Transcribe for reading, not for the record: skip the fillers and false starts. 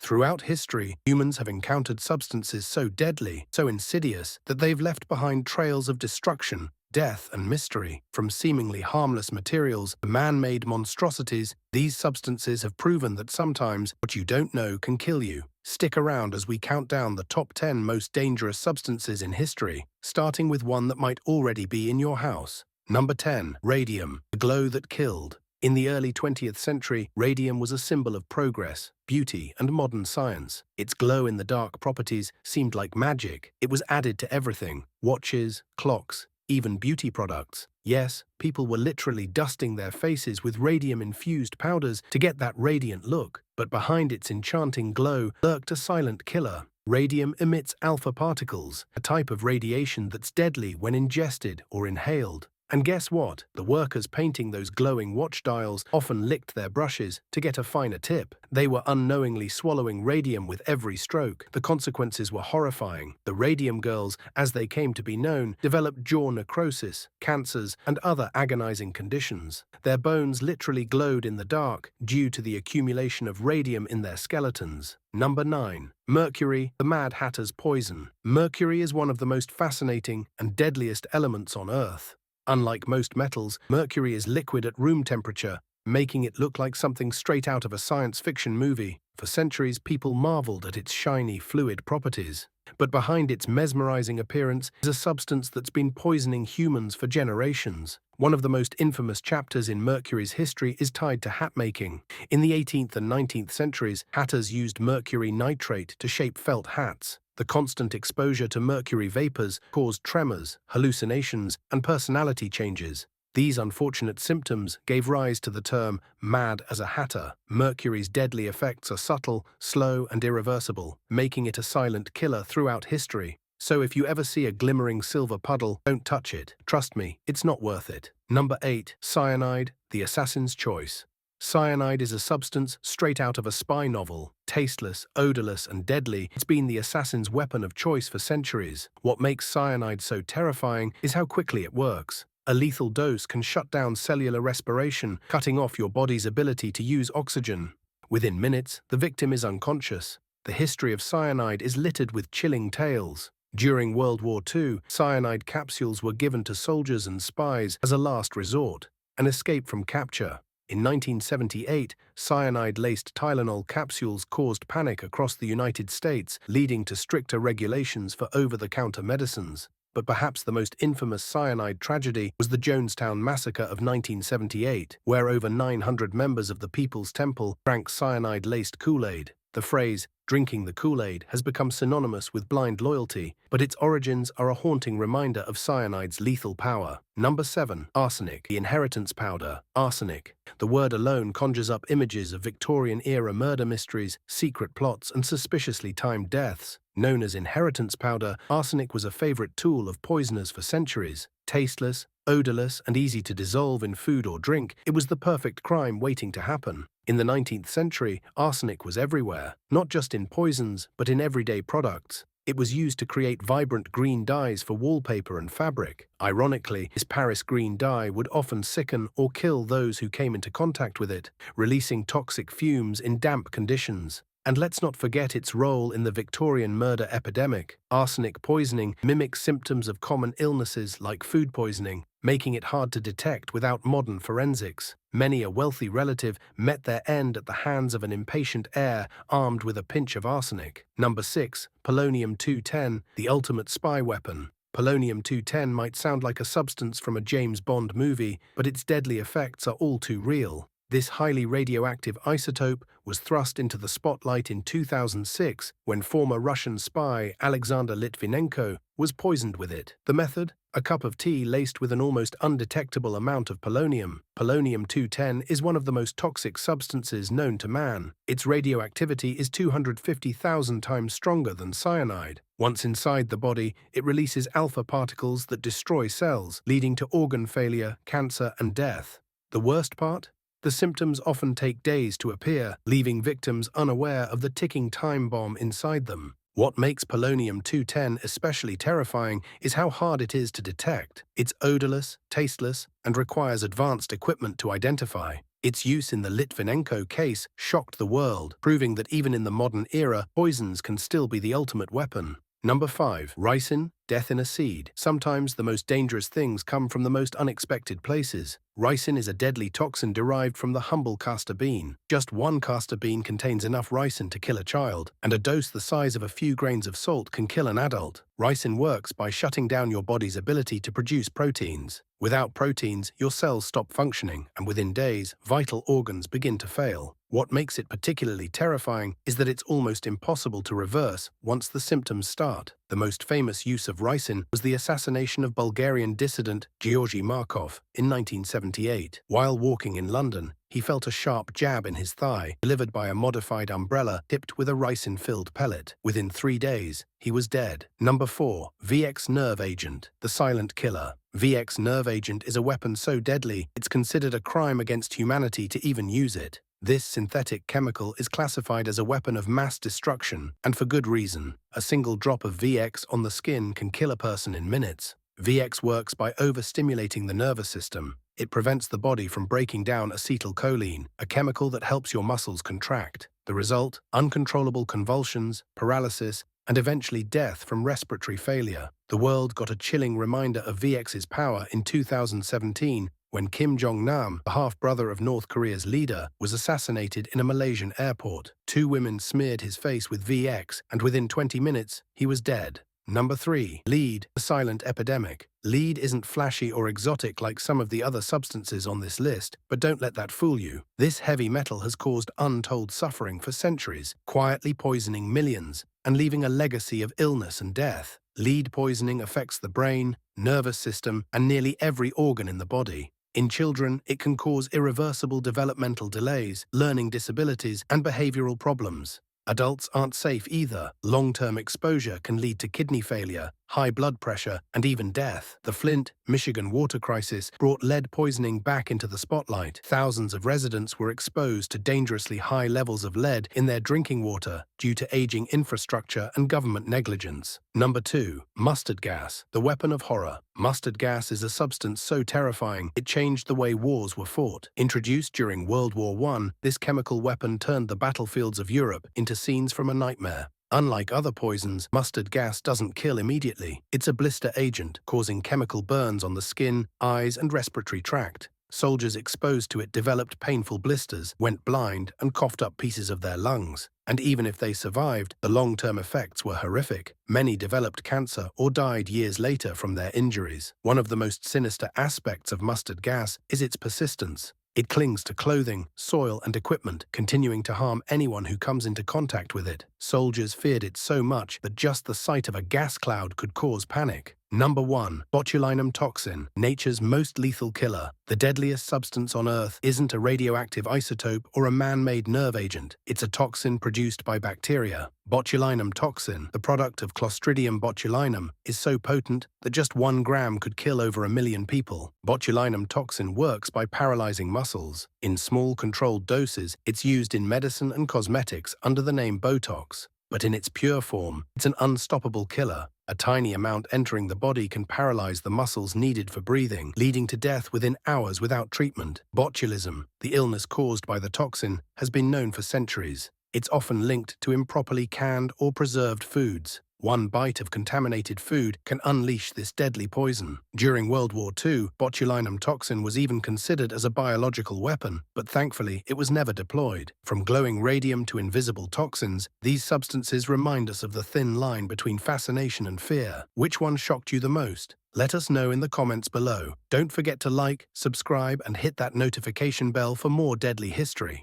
Throughout history, humans have encountered substances so deadly, so insidious, that they've left behind trails of destruction, death, and mystery. From seemingly harmless materials to man-made monstrosities, these substances have proven that sometimes what you don't know can kill you. Stick around as we count down the top 10 most dangerous substances in history, starting with one that might already be in your house. Number 10. Radium, the glow that killed. In the early 20th century, radium was a symbol of progress, beauty, and modern science. Its glow-in-the-dark properties seemed like magic. It was added to everything: watches, clocks, even beauty products. Yes, people were literally dusting their faces with radium-infused powders to get that radiant look. But behind its enchanting glow lurked a silent killer. Radium emits alpha particles, a type of radiation that's deadly when ingested or inhaled. And guess what? The workers painting those glowing watch dials often licked their brushes to get a finer tip. They were unknowingly swallowing radium with every stroke. The consequences were horrifying. The radium girls, as they came to be known, developed jaw necrosis, cancers, and other agonizing conditions. Their bones literally glowed in the dark due to the accumulation of radium in their skeletons. Number 9. Mercury, the Mad Hatter's poison. Mercury is one of the most fascinating and deadliest elements on Earth. Unlike most metals, mercury is liquid at room temperature, making it look like something straight out of a science fiction movie. For centuries, people marveled at its shiny, fluid properties. But behind its mesmerizing appearance is a substance that's been poisoning humans for generations. One of the most infamous chapters in Mercury's history is tied to hat-making. In the 18th and 19th centuries, hatters used mercury nitrate to shape felt hats. The constant exposure to mercury vapors caused tremors, hallucinations, and personality changes. These unfortunate symptoms gave rise to the term "mad as a hatter." Mercury's deadly effects are subtle, slow, and irreversible, making it a silent killer throughout history. So if you ever see a glimmering silver puddle, don't touch it. Trust me, it's not worth it. Number 8. Cyanide, the assassin's choice. Cyanide is a substance straight out of a spy novel. Tasteless, odorless, and deadly, it's been the assassin's weapon of choice for centuries. What makes cyanide so terrifying is how quickly it works. A lethal dose can shut down cellular respiration, cutting off your body's ability to use oxygen. Within minutes, the victim is unconscious. The history of cyanide is littered with chilling tales. During World War II, cyanide capsules were given to soldiers and spies as a last resort, an escape from capture. In 1978, cyanide-laced Tylenol capsules caused panic across the United States, leading to stricter regulations for over-the-counter medicines. But perhaps the most infamous cyanide tragedy was the Jonestown Massacre of 1978, where over 900 members of the People's Temple drank cyanide-laced Kool-Aid. The phrase, "drinking the Kool-Aid," has become synonymous with blind loyalty, but its origins are a haunting reminder of cyanide's lethal power. Number 7. Arsenic, the inheritance powder. Arsenic. The word alone conjures up images of Victorian-era murder mysteries, secret plots, and suspiciously timed deaths. Known as inheritance powder, arsenic was a favorite tool of poisoners for centuries. Tasteless, odorless, and easy to dissolve in food or drink, it was the perfect crime waiting to happen. In the 19th century, arsenic was everywhere, not just in poisons, but in everyday products. It was used to create vibrant green dyes for wallpaper and fabric. Ironically, this Paris green dye would often sicken or kill those who came into contact with it, releasing toxic fumes in damp conditions. And let's not forget its role in the Victorian murder epidemic. Arsenic poisoning mimics symptoms of common illnesses like food poisoning, making it hard to detect without modern forensics. Many a wealthy relative met their end at the hands of an impatient heir armed with a pinch of arsenic. Number 6. Polonium-210, the ultimate spy weapon. Polonium-210 might sound like a substance from a James Bond movie, but its deadly effects are all too real. This highly radioactive isotope was thrust into the spotlight in 2006 when former Russian spy Alexander Litvinenko was poisoned with it. The method? A cup of tea laced with an almost undetectable amount of polonium. Polonium-210 is one of the most toxic substances known to man. Its radioactivity is 250,000 times stronger than cyanide. Once inside the body, it releases alpha particles that destroy cells, leading to organ failure, cancer, and death. The worst part? The symptoms often take days to appear, leaving victims unaware of the ticking time bomb inside them. What makes polonium-210 especially terrifying is how hard it is to detect. It's odorless, tasteless, and requires advanced equipment to identify. Its use in the Litvinenko case shocked the world, proving that even in the modern era, poisons can still be the ultimate weapon. Number 5. Ricin, death in a seed. Sometimes the most dangerous things come from the most unexpected places. Ricin is a deadly toxin derived from the humble castor bean. Just one castor bean contains enough ricin to kill a child, and a dose the size of a few grains of salt can kill an adult. Ricin works by shutting down your body's ability to produce proteins. Without proteins, your cells stop functioning, and within days, vital organs begin to fail. What makes it particularly terrifying is that it's almost impossible to reverse once the symptoms start. The most famous use of ricin was the assassination of Bulgarian dissident Georgy Markov in 1978. While walking in London, he felt a sharp jab in his thigh, delivered by a modified umbrella tipped with a ricin-filled pellet. Within 3 days, he was dead. Number 4. VX nerve agent, the silent killer. VX nerve agent is a weapon so deadly, it's considered a crime against humanity to even use it. This synthetic chemical is classified as a weapon of mass destruction, and for good reason. A single drop of VX on the skin can kill a person in minutes. VX works by overstimulating the nervous system. It prevents the body from breaking down acetylcholine, a chemical that helps your muscles contract. The result? Uncontrollable convulsions, paralysis, and eventually death from respiratory failure. The world got a chilling reminder of VX's power in 2017 when Kim Jong-nam, the half-brother of North Korea's leader, was assassinated in a Malaysian airport. 2 women smeared his face with VX, and within 20 minutes, he was dead. Number 3. Lead, the silent epidemic. Lead isn't flashy or exotic like some of the other substances on this list, but don't let that fool you. This heavy metal has caused untold suffering for centuries, quietly poisoning millions and leaving a legacy of illness and death. Lead poisoning affects the brain, nervous system, and nearly every organ in the body. In children, it can cause irreversible developmental delays, learning disabilities, and behavioral problems. Adults aren't safe either. Long-term exposure can lead to kidney failure, high blood pressure, and even death. The Flint, Michigan water crisis brought lead poisoning back into the spotlight. Thousands of residents were exposed to dangerously high levels of lead in their drinking water due to aging infrastructure and government negligence. Number 2. Mustard gas, the weapon of horror. Mustard gas is a substance so terrifying it changed the way wars were fought. Introduced during World War I, this chemical weapon turned the battlefields of Europe into scenes from a nightmare. Unlike other poisons, mustard gas doesn't kill immediately. It's a blister agent, causing chemical burns on the skin, eyes, and respiratory tract. Soldiers exposed to it developed painful blisters, went blind, and coughed up pieces of their lungs. And even if they survived, the long-term effects were horrific. Many developed cancer or died years later from their injuries. One of the most sinister aspects of mustard gas is its persistence. It clings to clothing, soil, and equipment, continuing to harm anyone who comes into contact with it. Soldiers feared it so much that just the sight of a gas cloud could cause panic. Number 1. Botulinum toxin, nature's most lethal killer. The deadliest substance on Earth isn't a radioactive isotope or a man-made nerve agent. It's a toxin produced by bacteria. Botulinum toxin, the product of Clostridium botulinum, is so potent that just 1 gram could kill over 1 million people. Botulinum toxin works by paralyzing muscles. In small, controlled doses, it's used in medicine and cosmetics under the name Botox. But in its pure form, it's an unstoppable killer. A tiny amount entering the body can paralyze the muscles needed for breathing, leading to death within hours without treatment. Botulism, the illness caused by the toxin, has been known for centuries. It's often linked to improperly canned or preserved foods. 1 bite of contaminated food can unleash this deadly poison. During World War II, botulinum toxin was even considered as a biological weapon, but thankfully it was never deployed. From glowing radium to invisible toxins, these substances remind us of the thin line between fascination and fear. Which one shocked you the most? Let us know in the comments below. Don't forget to like, subscribe, and hit that notification bell for more deadly history.